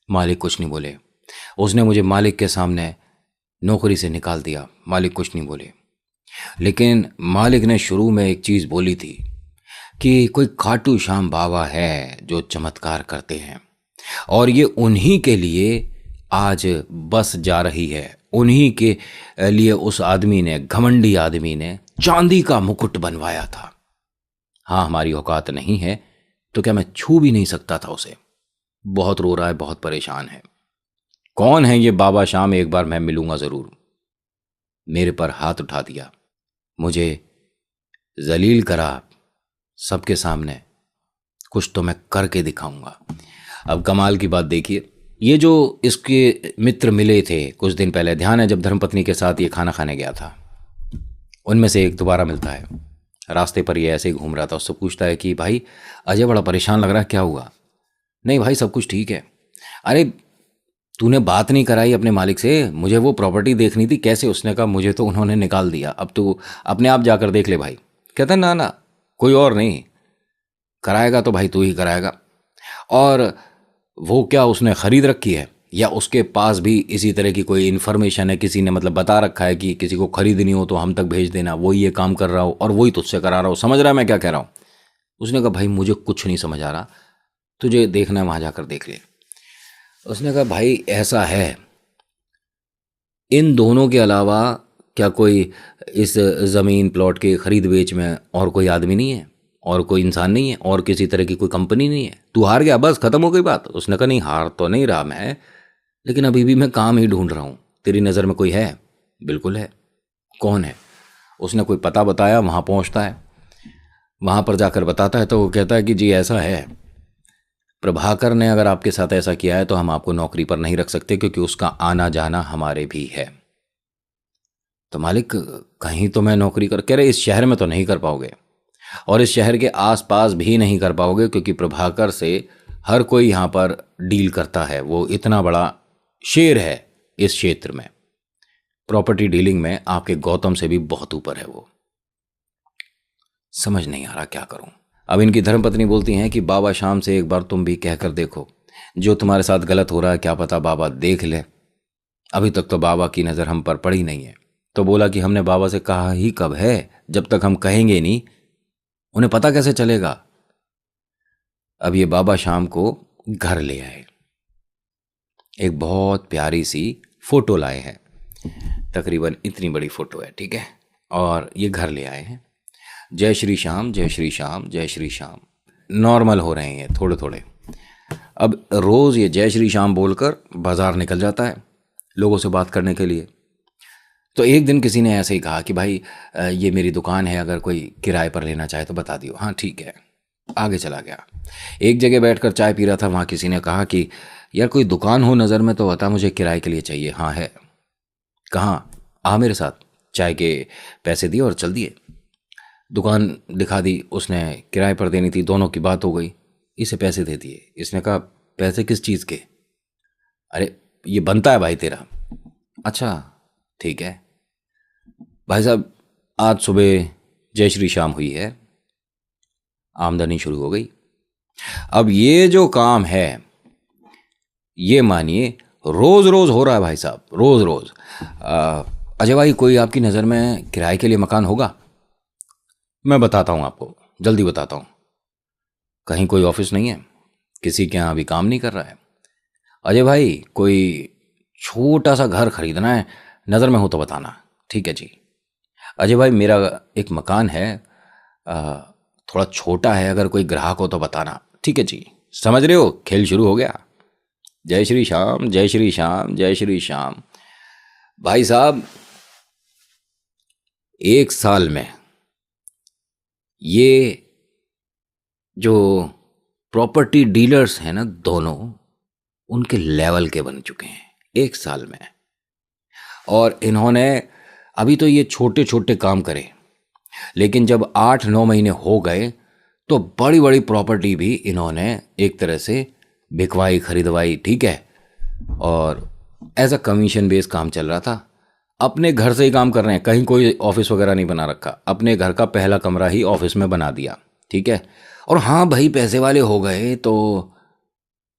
मालिक कुछ नहीं बोले। उसने मुझे मालिक के सामने नौकरी से निकाल दिया, मालिक कुछ नहीं बोले। लेकिन मालिक ने शुरू में एक चीज़ बोली थी कि कोई खाटू श्याम बाबा है जो चमत्कार करते हैं, और ये उन्हीं के लिए आज बस जा रही है। उन्हीं के लिए उस आदमी ने, घमंडी आदमी ने, चांदी का मुकुट बनवाया था। हाँ, हमारी औकात नहीं है तो क्या मैं छू भी नहीं सकता था उसे। बहुत रो रहा है, बहुत परेशान है। कौन है ये बाबा श्याम, एक बार मैं मिलूंगा जरूर। मेरे पर हाथ उठा दिया, मुझे जलील करा सबके सामने। कुछ तो मैं करके दिखाऊंगा। अब कमाल की बात देखिए, ये जो इसके मित्र मिले थे कुछ दिन पहले, ध्यान है जब धर्मपत्नी के साथ ये खाना खाने गया था, उनमें से एक दोबारा मिलता है। रास्ते पर ये ऐसे ही घूम रहा था। उससे पूछता है कि भाई अजय बड़ा परेशान लग रहा है, क्या हुआ? नहीं भाई, सब कुछ ठीक है। अरे तूने बात नहीं कराई अपने मालिक से? मुझे वो प्रॉपर्टी देखनी थी। कैसे? उसने कहा मुझे तो उन्होंने निकाल दिया, अब तू अपने आप जाकर देख ले भाई। कहता ना ना, कोई और नहीं कराएगा तो भाई तू ही कराएगा। और वो क्या उसने खरीद रखी है, या उसके पास भी इसी तरह की कोई इन्फॉर्मेशन है, किसी ने मतलब बता रखा है कि किसी को खरीदनी हो तो हम तक भेज देना, वही ये काम कर रहा हो और वही तुझसे करा रहा हो। समझ रहा है मैं क्या कह रहा हूँ? उसने कहा भाई मुझे कुछ नहीं समझ आ रहा, तुझे देखना है वहाँ जाकर देख ले। उसने कहा भाई ऐसा है, इन दोनों के अलावा क्या कोई इस ज़मीन प्लॉट के खरीद बेच में और कोई आदमी नहीं है, और कोई इंसान नहीं है, और किसी तरह की कोई कंपनी नहीं है? तू हार गया, बस खत्म हो गई बात। उसने कहा नहीं, हार तो नहीं रहा मैं, लेकिन अभी भी मैं काम ही ढूंढ रहा हूँ। तेरी नज़र में कोई है? बिल्कुल है। कौन है? उसने कोई पता बताया, वहाँ पहुँचता है, वहाँ पर जाकर बताता है तो वो कहता है कि जी ऐसा है, प्रभाकर ने अगर आपके साथ ऐसा किया है तो हम आपको नौकरी पर नहीं रख सकते, क्योंकि उसका आना जाना हमारे भी है। तो मालिक कहीं तो मैं नौकरी कह रहे इस शहर में तो नहीं कर पाओगे, और इस शहर के आसपास भी नहीं कर पाओगे, क्योंकि प्रभाकर से हर कोई यहाँ पर डील करता है। वो इतना बड़ा शेर है इस क्षेत्र में, प्रॉपर्टी डीलिंग में आपके गौतम से भी बहुत ऊपर है वो। समझ नहीं आ रहा क्या करूं। अब इनकी धर्मपत्नी बोलती हैं कि बाबा श्याम से एक बार तुम भी कहकर देखो, जो तुम्हारे साथ गलत हो रहा है क्या पता बाबा देख ले। अभी तक तो बाबा की नज़र हम पर पड़ी नहीं है। तो बोला कि हमने बाबा से कहा ही कब है, जब तक हम कहेंगे नहीं उन्हें पता कैसे चलेगा। अब ये बाबा श्याम को घर ले आए, एक बहुत प्यारी सी फोटो लाए हैं, तकरीबन इतनी बड़ी फोटो है, ठीक है, और ये घर ले आए हैं। जय श्री श्याम, जय श्री श्याम, जय श्री श्याम नॉर्मल हो रहे हैं थोड़े थोड़े। अब रोज़ ये जय श्री श्याम बोलकर बाजार निकल जाता है लोगों से बात करने के लिए। तो एक दिन किसी ने ऐसे ही कहा कि भाई ये मेरी दुकान है, अगर कोई किराए पर लेना चाहे तो बता दियो। हाँ ठीक है। आगे चला गया, एक जगह बैठकर चाय पी रहा था, वहाँ किसी ने कहा कि यार कोई दुकान हो नज़र में तो बता, मुझे किराए के लिए चाहिए। हाँ है। कहाँ? आ मेरे साथ। चाय के पैसे दिए और चल दिए। दुकान दिखा दी, उसने किराए पर देनी थी, दोनों की बात हो गई, इसे पैसे दे दिए। इसने कहा पैसे किस चीज़ के? अरे ये बनता है भाई तेरा। अच्छा ठीक है। भाई साहब आज सुबह जय श्री श्याम हुई है, आमदनी शुरू हो गई। अब ये जो काम है ये मानिए रोज रोज हो रहा है भाई साहब, रोज रोज। अजय भाई कोई आपकी नज़र में किराए के लिए मकान होगा? मैं बताता हूँ आपको, जल्दी बताता हूँ। कहीं कोई ऑफिस नहीं है, किसी के यहाँ अभी काम नहीं कर रहा है। अजय भाई कोई छोटा सा घर खरीदना है, नज़र में हो तो बताना। ठीक है जी। अजय भाई मेरा एक मकान है, थोड़ा छोटा है, अगर कोई ग्राहक हो तो बताना। ठीक है जी। समझ रहे हो, खेल शुरू हो गया। जय श्री श्याम, जय श्री श्याम, जय श्री श्याम। भाई साहब एक साल में ये जो प्रॉपर्टी डीलर्स हैं ना दोनों, उनके लेवल के बन चुके हैं एक साल में। और इन्होंने अभी तो ये छोटे छोटे काम करे, लेकिन जब 8-9 महीने हो गए तो बड़ी बड़ी प्रॉपर्टी भी इन्होंने एक तरह से बिकवाई, खरीदवाई, ठीक है। और एज अ कमीशन बेस काम चल रहा था। अपने घर से ही काम कर रहे हैं, कहीं कोई ऑफिस वगैरह नहीं बना रखा, अपने घर का पहला कमरा ही ऑफिस में बना दिया, ठीक है। और हाँ भाई पैसे वाले हो गए तो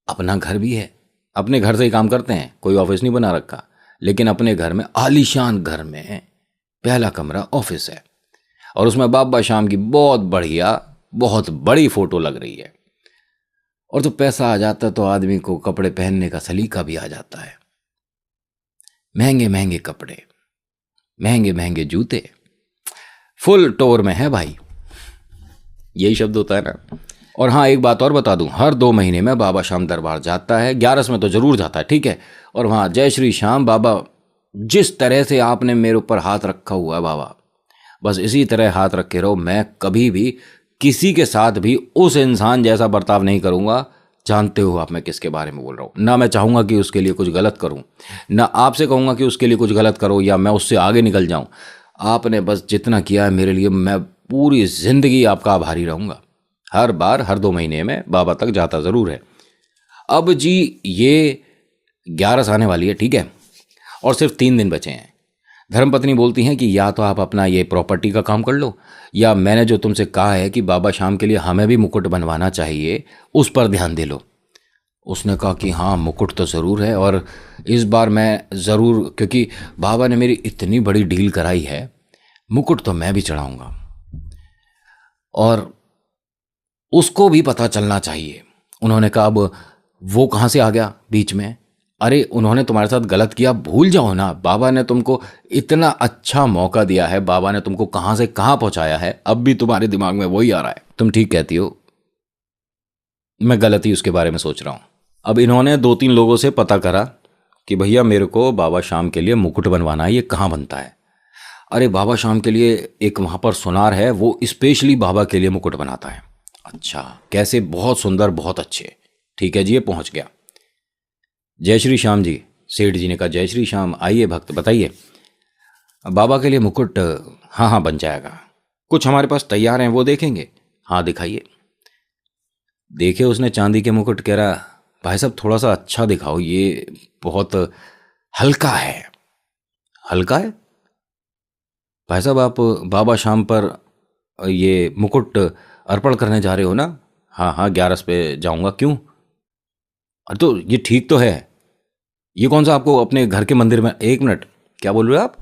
अपना घर भी है, अपने घर से ही काम करते हैं, कोई ऑफिस नहीं बना रखा, लेकिन अपने घर में, आलीशान घर में पहला कमरा ऑफिस है, और उसमें बाबा शाम की बहुत बढ़िया बहुत बड़ी फोटो लग रही है। और तो पैसा आ जाता तो आदमी को कपड़े पहनने का सलीका भी आ जाता है। महंगे महंगे कपड़े, महंगे महंगे जूते, फुल टोर में है भाई, यही शब्द होता है ना। और हाँ, एक बात और बता दूं, हर 2 महीने में बाबा श्याम दरबार जाता है, 11 में तो जरूर जाता है, ठीक है। और वहाँ जय श्री श्याम बाबा, जिस तरह से आपने मेरे ऊपर हाथ रखा हुआ है बाबा, बस इसी तरह हाथ रखे रहो। मैं कभी भी किसी के साथ भी उस इंसान जैसा बर्ताव नहीं करूँगा। जानते हो आप मैं किसके बारे में बोल रहा हूँ। ना मैं चाहूँगा कि उसके लिए कुछ गलत करूँ, ना आपसे कहूँगा कि उसके लिए कुछ गलत करो या मैं उससे आगे निकल जाऊँ। आपने बस जितना किया है मेरे लिए, मैं पूरी ज़िंदगी आपका आभारी रहूँगा। हर बार हर 2 महीने में बाबा तक जाता ज़रूर है। अब जी ये 11 आने वाली है, ठीक है, और सिर्फ 3 दिन बचे हैं। धर्मपत्नी बोलती हैं कि या तो आप अपना ये प्रॉपर्टी का काम कर लो, या मैंने जो तुमसे कहा है कि बाबा श्याम के लिए हमें भी मुकुट बनवाना चाहिए, उस पर ध्यान दे लो। उसने कहा कि हाँ, मुकुट तो ज़रूर है, और इस बार मैं ज़रूर, क्योंकि बाबा ने मेरी इतनी बड़ी डील कराई है, मुकुट तो मैं भी चढ़ाऊँगा। और उसको भी पता चलना चाहिए। उन्होंने कहा अब वो कहाँ से आ गया बीच में? अरे उन्होंने तुम्हारे साथ गलत किया, भूल जाओ ना। बाबा ने तुमको इतना अच्छा मौका दिया है, बाबा ने तुमको कहाँ से कहाँ पहुँचाया है, अब भी तुम्हारे दिमाग में वही आ रहा है। तुम ठीक कहती हो, मैं गलत ही उसके बारे में सोच रहा हूँ। अब इन्होंने 2-3 लोगों से पता करा कि भैया मेरे को बाबा श्याम के लिए मुकुट बनवाना है, ये कहाँ बनता है? अरे बाबा श्याम के लिए एक वहाँ पर सुनार है, वो स्पेशली बाबा के लिए मुकुट बनाता है। अच्छा, कैसे? बहुत सुंदर, बहुत अच्छे। ठीक है जी, ये पहुंच गया। जय श्री श्याम जी, सेठ जी ने कहा जय श्री श्याम, आइए भक्त बताइए। बाबा के लिए मुकुट, हाँ हाँ बन जाएगा, कुछ हमारे पास तैयार हैं, वो देखेंगे। हाँ दिखाइए। देखे उसने चांदी के मुकुट, कह रहा भाई साहब थोड़ा सा अच्छा दिखाओ, ये बहुत हल्का है। हल्का है? भाई साहब आप बाबा श्याम पर ये मुकुट अर्पण करने जा रहे हो ना? हाँ हाँ, 11 पे जाऊंगा। क्यों? अरे तो ये ठीक तो है, ये कौन सा आपको अपने घर के मंदिर में? 1 मिनट, क्या बोल रहे हो आप?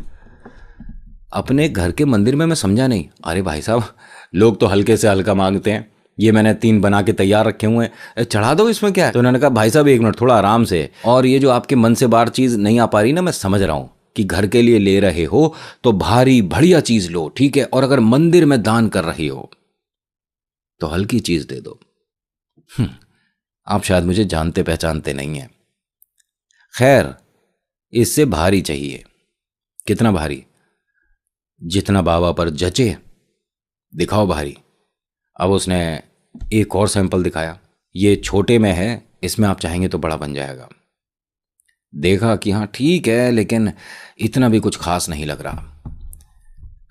अपने घर के मंदिर में? मैं समझा नहीं। अरे भाई साहब, लोग तो हल्के से हल्का मांगते हैं, ये मैंने 3 बना के तैयार रखे हुए हैं, चढ़ा दो, इसमें क्या है? तो उन्होंने कहा भाई साहब 1 मिनट, थोड़ा आराम से। और ये जो आपके मन से बाहर चीज़ नहीं आ पा रही ना, मैं समझ रहा हूँ कि घर के लिए ले रहे हो तो भारी बढ़िया चीज़ लो, ठीक है, और अगर मंदिर में दान कर रहे हो तो हल्की चीज़ दे दो। आप शायद मुझे जानते पहचानते नहीं हैं। खैर, इससे भारी चाहिए। कितना भारी? जितना बाबा पर जचे, दिखाओ भारी। अब उसने एक और सैंपल दिखाया, ये छोटे में है, इसमें आप चाहेंगे तो बड़ा बन जाएगा। देखा कि हाँ ठीक है, लेकिन इतना भी कुछ खास नहीं लग रहा।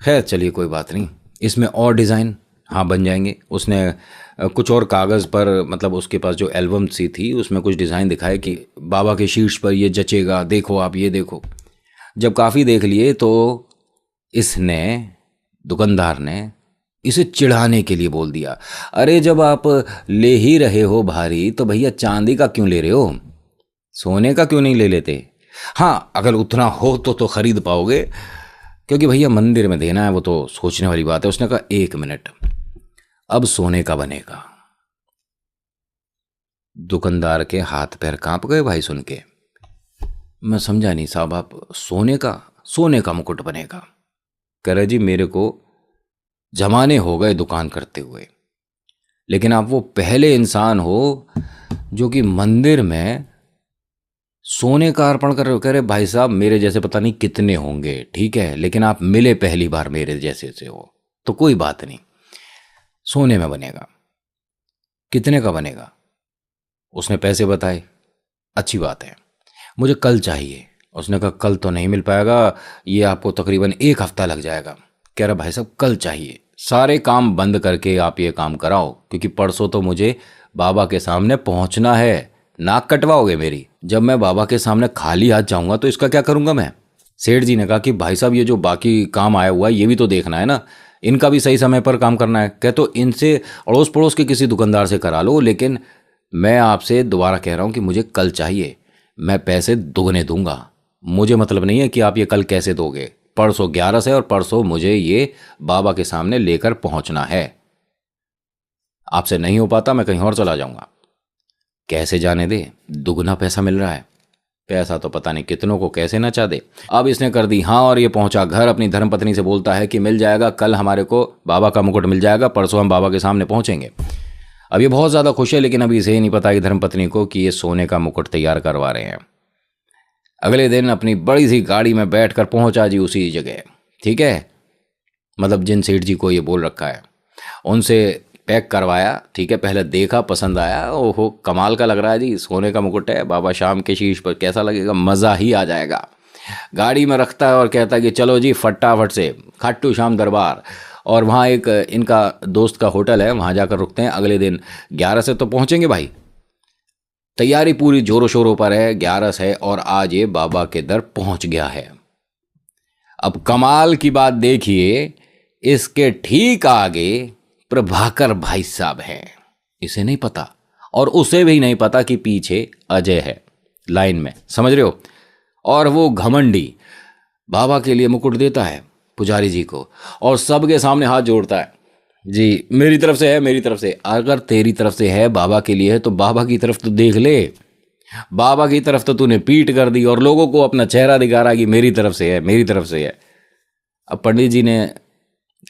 खैर चलिए कोई बात नहीं, इसमें और डिज़ाइन हाँ बन जाएंगे। उसने कुछ और कागज़ पर, मतलब उसके पास जो एल्बम सी थी उसमें कुछ डिज़ाइन दिखाए कि बाबा के शीर्ष पर ये जचेगा, देखो आप ये देखो। जब काफ़ी देख लिए तो इसने, दुकानदार ने, इसे चिढ़ाने के लिए बोल दिया, अरे जब आप ले ही रहे हो भारी तो भैया चांदी का क्यों ले रहे हो, सोने का क्यों नहीं ले लेते? हाँ अगर उतना हो तो खरीद पाओगे, क्योंकि भैया मंदिर में देना है, वो तो सोचने वाली बात है। उसने कहा 1 मिनट, अब सोने का बनेगा। दुकानदार के हाथ पैर कांप गए भाई सुन के। मैं समझा नहीं साहब, आप सोने का मुकुट बनेगा? कह रहे जी मेरे को जमाने हो गए दुकान करते हुए, लेकिन आप वो पहले इंसान हो जो कि मंदिर में सोने का अर्पण कर रहे हो। कह रहे भाई साहब मेरे जैसे पता नहीं कितने होंगे, ठीक है, लेकिन आप मिले पहली बार मेरे जैसे से हो, तो कोई बात नहीं, सोने में बनेगा। कितने का बनेगा? उसने पैसे बताए। अच्छी बात है, मुझे कल चाहिए। उसने कहा कल तो नहीं मिल पाएगा, ये आपको तकरीबन 1 हफ्ता लग जाएगा। कह रहा भाई साहब कल चाहिए, सारे काम बंद करके आप ये काम कराओ, क्योंकि परसों तो मुझे बाबा के सामने पहुंचना है। नाक कटवाओगे मेरी? जब मैं बाबा के सामने खाली हाथ जाऊंगा तो इसका क्या करूंगा मैं? सेठ जी ने कहा कि भाई साहब ये जो बाकी काम आया हुआ है ये भी तो देखना है ना, इनका भी सही समय पर काम करना है। कह तो इनसे अड़ोस पड़ोस के किसी दुकानदार से करा लो, लेकिन मैं आपसे दोबारा कह रहा हूँ कि मुझे कल चाहिए, मैं पैसे दोगुने दूंगा। मुझे मतलब नहीं है कि आप ये कल कैसे दोगे, परसों 11 है और परसों मुझे ये बाबा के सामने लेकर पहुंचना है। आपसे नहीं हो पाता, मैं कहीं और चला जाऊंगा। कैसे जाने दे, दुगना पैसा मिल रहा है। पैसा तो पता नहीं कितनों को कैसे नचा दे। अब इसने कर दी हाँ और ये पहुंचा घर। अपनी धर्मपत्नी से बोलता है कि मिल जाएगा, कल हमारे को बाबा का मुकुट मिल जाएगा, परसों हम बाबा के सामने पहुंचेंगे। अब ये बहुत ज़्यादा खुश है, लेकिन अभी इसे ही नहीं पता कि धर्मपत्नी को कि ये सोने का मुकुट तैयार करवा रहे हैं। अगले दिन अपनी बड़ी सी गाड़ी में बैठकर पहुंचा जी उसी जगह, ठीक है, मतलब जिन सेठ जी को ये बोल रखा है उनसे पैक करवाया, ठीक है। पहले देखा, पसंद आया, ओहो कमाल का लग रहा है जी, सोने का मुकुट है, बाबा शाम के शीश पर, कैसा लगेगा, मज़ा ही आ जाएगा। गाड़ी में रखता है और कहता है कि चलो जी फटाफट से खाटू श्याम दरबार। और वहाँ एक इनका दोस्त का होटल है, वहाँ जाकर रुकते हैं। अगले दिन 11 से तो पहुँचेंगे भाई, तैयारी पूरी जोरों शोरों पर है। 11 है और आज ये बाबा के दर पहुँच गया है। अब कमाल की बात देखिए, इसके ठीक आगे प्रभाकर भाई साहब हैं। इसे नहीं पता और उसे भी नहीं पता कि पीछे अजय है लाइन में, समझ रहे हो। और वो घमंडी बाबा के लिए मुकुट देता है पुजारी जी को और सबके सामने हाथ जोड़ता है, जी मेरी तरफ से है, मेरी तरफ से। अगर तेरी तरफ से है, बाबा के लिए है, तो बाबा की तरफ तो देख ले। बाबा की तरफ तो तूने पीठ कर दी और लोगों को अपना चेहरा दिखा रहा कि मेरी तरफ से है, मेरी तरफ से है। अब पंडित जी ने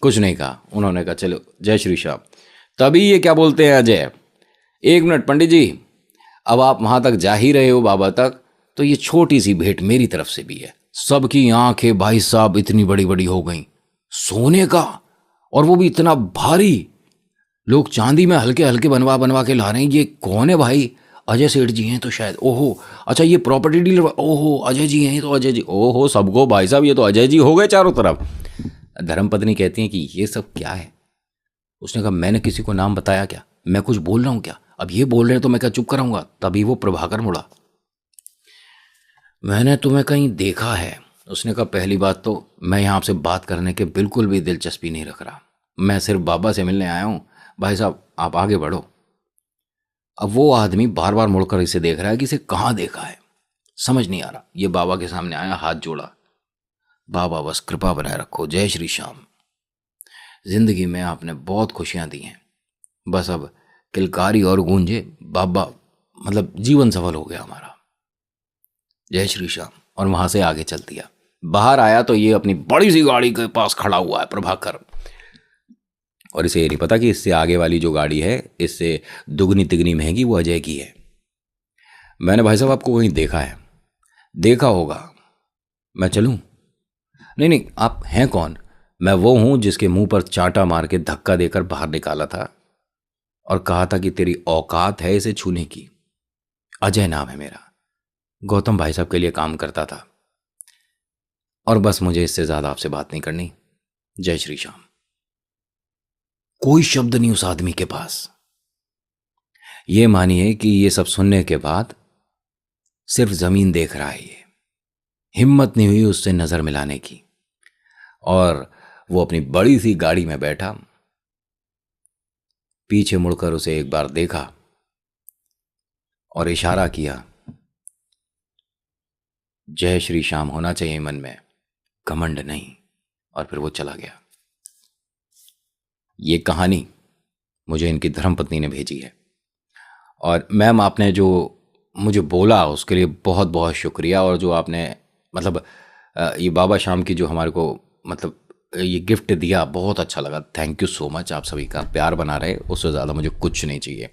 कुछ नहीं कहा, उन्होंने कहा चलो जय श्री श्याम। तभी ये क्या बोलते हैं अजय, एक मिनट पंडित जी, अब आप वहाँ तक जा ही रहे हो बाबा तक, तो ये छोटी सी भेंट मेरी तरफ से भी है। सबकी आंखें भाई साहब इतनी बड़ी बड़ी हो गई, सोने का, और वो भी इतना भारी। लोग चांदी में हल्के हल्के बनवा बनवा के ला रहे हैं। ये कौन है भाई? अजय सेठ जी हैं तो शायद, ओहो अच्छा ये प्रॉपर्टी डीलर, ओहो अजय जी हैं तो अजय जी, ओहो सबको भाई साहब ये तो अजय जी हो गए चारों तरफ। धर्मपत्नी कहती हैं कि ये सब क्या है। उसने कहा मैंने किसी को नाम बताया क्या, मैं कुछ बोल रहा हूँ क्या? अब ये बोल रहे हैं तो मैं क्या चुप कराऊंगा? तभी वो प्रभाकर मुड़ा, मैंने तुम्हें कहीं देखा है। उसने कहा पहली बात तो मैं यहाँ आपसे बात करने के बिल्कुल भी दिलचस्पी नहीं रख रहा, मैं सिर्फ बाबा से मिलने आया हूँ। भाई साहब आप आगे बढ़ो। अब वो आदमी बार बार मुड़कर इसे देख रहा है कि इसे कहाँ देखा है, समझ नहीं आ रहा। ये बाबा के सामने आया, हाथ जोड़ा, बाबा बस कृपा बनाए रखो, जय श्री श्याम। जिंदगी में आपने बहुत खुशियां दी हैं, बस अब किलकारी और गूंजे बाबा, मतलब जीवन सफल हो गया हमारा, जय श्री श्याम। और वहां से आगे चल दिया। बाहर आया तो ये अपनी बड़ी सी गाड़ी के पास खड़ा हुआ है प्रभाकर, और इसे ये नहीं पता कि इससे आगे वाली जो गाड़ी है इससे दुगनी तिगनी महंगी वो अजय की है। मैंने भाई साहब आपको कहीं देखा है। देखा होगा, मैं चलूं? नहीं नहीं, आप हैं कौन? मैं वो हूं जिसके मुंह पर चांटा मार के धक्का देकर बाहर निकाला था और कहा था कि तेरी औकात है इसे छूने की। अजय नाम है मेरा, गौतम भाई साहब के लिए काम करता था, और बस मुझे इससे ज्यादा आपसे बात नहीं करनी। जय श्री श्याम। कोई शब्द नहीं उस आदमी के पास। ये मानिए कि ये सब सुनने के बाद सिर्फ जमीन देख रहा है। ये हिम्मत नहीं हुई उससे नजर मिलाने की, और वो अपनी बड़ी सी गाड़ी में बैठा, पीछे मुड़कर उसे एक बार देखा और इशारा किया, जय श्री श्याम होना चाहिए मन में, घमंड नहीं। और फिर वो चला गया। ये कहानी मुझे इनकी धर्मपत्नी ने भेजी है, और मैम आपने जो मुझे बोला उसके लिए बहुत बहुत शुक्रिया। और जो आपने मतलब ये बाबा शाम की जो हमारे को मतलब ये गिफ्ट दिया, बहुत अच्छा लगा। Thank you so much. आप सभी का प्यार बना रहे, उससे ज़्यादा मुझे कुछ नहीं चाहिए।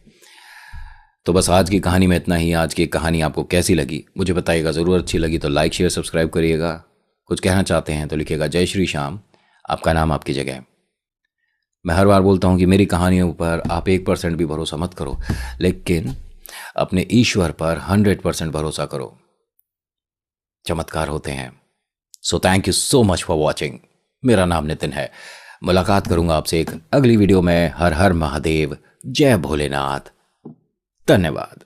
तो बस आज की कहानी में इतना ही। आज की कहानी आपको कैसी लगी मुझे बताइएगा ज़रूर। अच्छी लगी तो लाइक शेयर सब्सक्राइब करिएगा। कुछ कहना चाहते हैं तो लिखिएगा जय श्री श्याम, आपका नाम आपकी जगह। मैं हर बार बोलता हूँ कि मेरी कहानियों पर आप 1% भी भरोसा मत करो, लेकिन अपने ईश्वर पर 100% भरोसा करो, चमत्कार होते हैं। So thank you so much for watching. मेरा नाम नितिन है। मुलाकात करूंगा आपसे एक अगली वीडियो में। हर हर महादेव, जय भोलेनाथ, धन्यवाद।